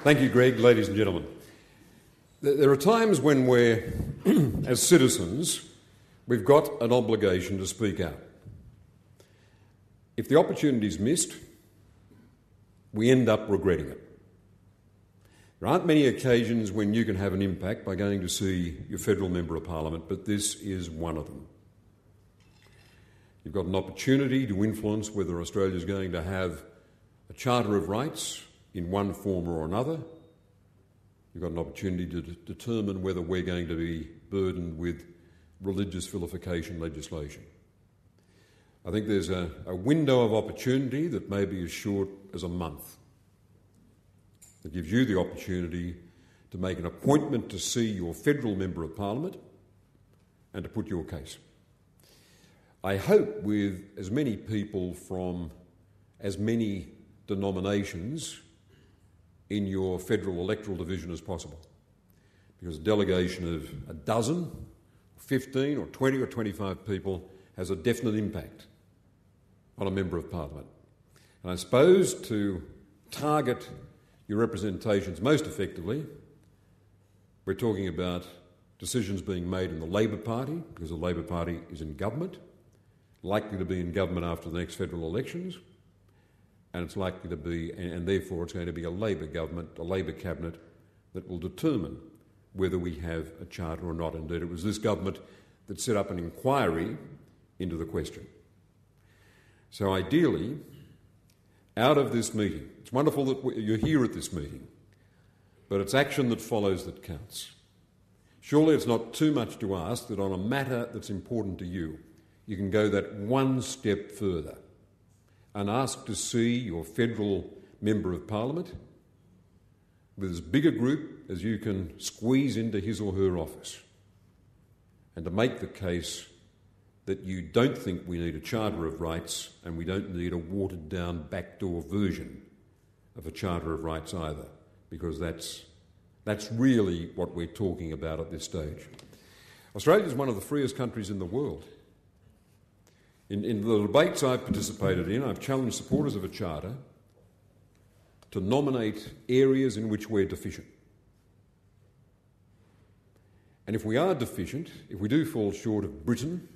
Thank you, Greg. Ladies and gentlemen. There are times when we're, as citizens, we've got an obligation to speak out. If the opportunity is missed, we end up regretting it. There aren't many occasions when you can have an impact by going to see your federal member of parliament, but this is one of them. You've got an opportunity to influence whether Australia is going to have a Charter of Rights in one form or another. You've got an opportunity to determine whether we're going to be burdened with religious vilification legislation. I think there's a window of opportunity that may be as short as a month that gives you the opportunity to make an appointment to see your federal member of parliament and to put your case. I hope with as many people from as many denominations in your federal electoral division as possible, because a delegation of a dozen, 15 or 20 or 25 people has a definite impact on a member of parliament. And I suppose to target your representations most effectively, we're talking about decisions being made in the Labor Party, because the Labor Party is in government, likely to be in government after the next federal elections, and it's likely to be, and therefore it's going to be a Labor government, a Labor cabinet, that will determine whether we have a charter or not. Indeed, it was this government that set up an inquiry into the question. So ideally, out of this meeting, it's wonderful that you're here at this meeting, but it's action that follows that counts. Surely it's not too much to ask that on a matter that's important to you, you can go that one step further and ask to see your federal member of parliament with as big a group as you can squeeze into his or her office, and to make the case that you don't think we need a Charter of Rights and we don't need a watered-down backdoor version of a Charter of Rights either, because that's really what we're talking about at this stage. Australia is one of the freest countries in the world. In the debates I've participated in, I've challenged supporters of a charter to nominate areas in which we're deficient. And if we are deficient, if we do fall short of Britain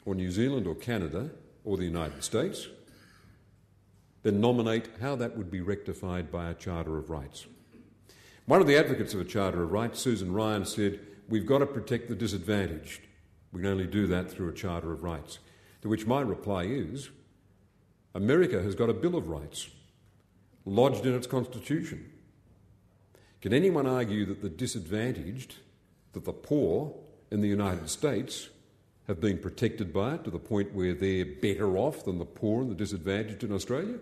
or New Zealand or Canada or the United States, then nominate how that would be rectified by a Charter of Rights. One of the advocates of a Charter of Rights, Susan Ryan, said, we've got to protect the disadvantaged. We can only do that through a Charter of Rights. To which my reply is, America has got a Bill of Rights lodged in its constitution. Can anyone argue that the disadvantaged, that the poor in the United States have been protected by it to the point where they're better off than the poor and the disadvantaged in Australia?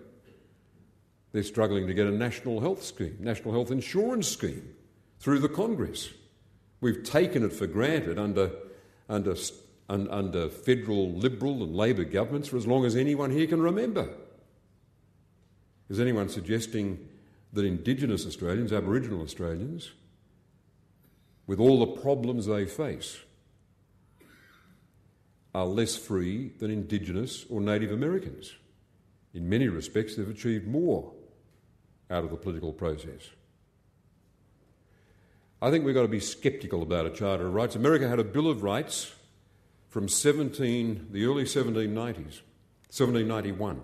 They're struggling to get a national health scheme, national health insurance scheme through the Congress. We've taken it for granted under federal Liberal and Labor governments for as long as anyone here can remember. Is anyone suggesting that Indigenous Australians, Aboriginal Australians, with all the problems they face, are less free than Indigenous or Native Americans? In many respects, they've achieved more out of the political process. I think we've got to be sceptical about a Charter of Rights. America had a Bill of Rights from the early 1790s, 1791.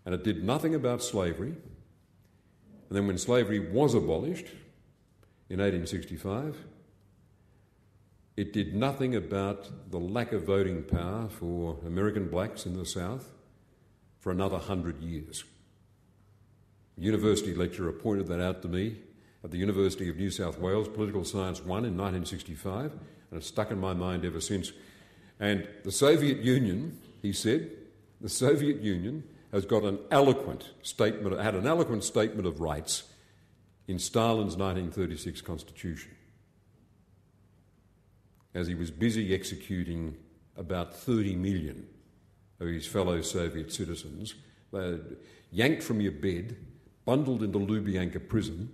And it did nothing about slavery. And then when slavery was abolished in 1865, it did nothing about the lack of voting power for American blacks in the South for another 100 years. A university lecturer pointed that out to me at the University of New South Wales, Political Science 1 in 1965, and it's stuck in my mind ever since. And the Soviet Union, he said, the Soviet Union has got an eloquent statement, had an eloquent statement of rights in Stalin's 1936 constitution, as he was busy executing about 30 million of his fellow Soviet citizens. They were yanked from your bed, bundled into Lubyanka prison,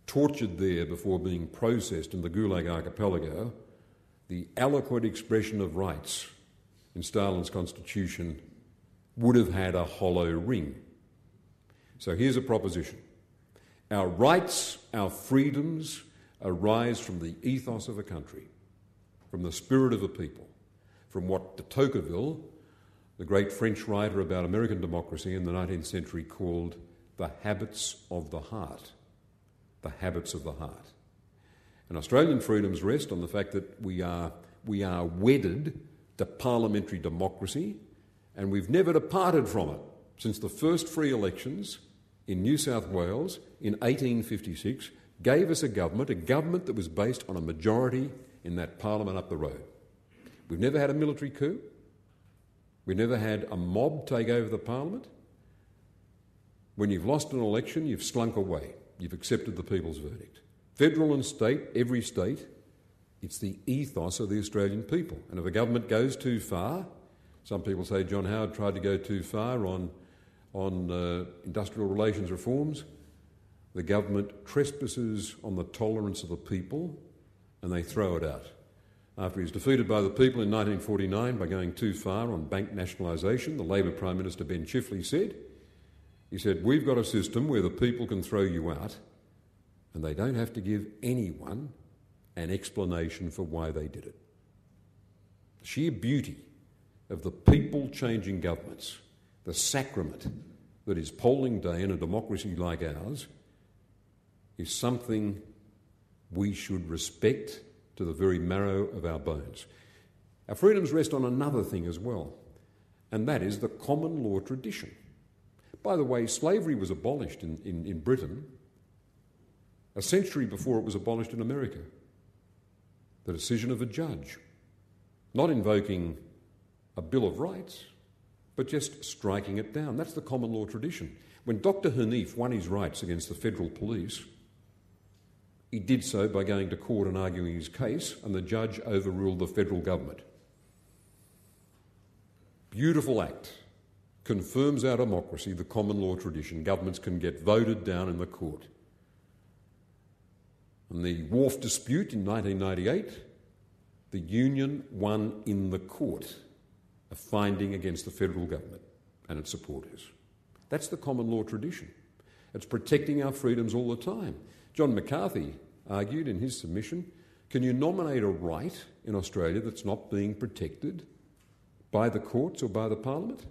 tortured there before being processed in the Gulag archipelago. The eloquent expression of rights in Stalin's constitution would have had a hollow ring. So here's a proposition. Our rights, our freedoms arise from the ethos of a country, from the spirit of a people, from what de Tocqueville, the great French writer about American democracy in the 19th century, called the habits of the heart. The habits of the heart. And Australian freedoms rest on the fact that we are wedded to parliamentary democracy, and we've never departed from it since the first free elections in New South Wales in 1856 gave us a government that was based on a majority in that parliament up the road. We've never had a military coup. We've never had a mob take over the parliament. When you've lost an election, you've slunk away. You've accepted the people's verdict. Federal and state, every state, it's the ethos of the Australian people. And if a government goes too far, some people say John Howard tried to go too far on industrial relations reforms. The government trespasses on the tolerance of the people and they throw it out. After he was defeated by the people in 1949 by going too far on bank nationalisation, the Labor Prime Minister Ben Chifley said, we've got a system where the people can throw you out and they don't have to give anyone an explanation for why they did it. The sheer beauty of the people changing governments, the sacrament that is polling day in a democracy like ours, is something we should respect to the very marrow of our bones. Our freedoms rest on another thing as well, and that is the common law tradition. By the way, slavery was abolished in Britain a century before it was abolished in America. The decision of a judge, not invoking a Bill of Rights, but just striking it down. That's the common law tradition. When Dr. Hanif won his rights against the federal police, he did so by going to court and arguing his case, and the judge overruled the federal government. Beautiful act. Confirms our democracy, the common law tradition. Governments can get voted down in the court. In the Wharf dispute in 1998, the union won in the court a finding against the federal government and its supporters. That's the common law tradition. It's protecting our freedoms all the time. John McCarthy argued in his submission, can you nominate a right in Australia that's not being protected by the courts or by the parliament?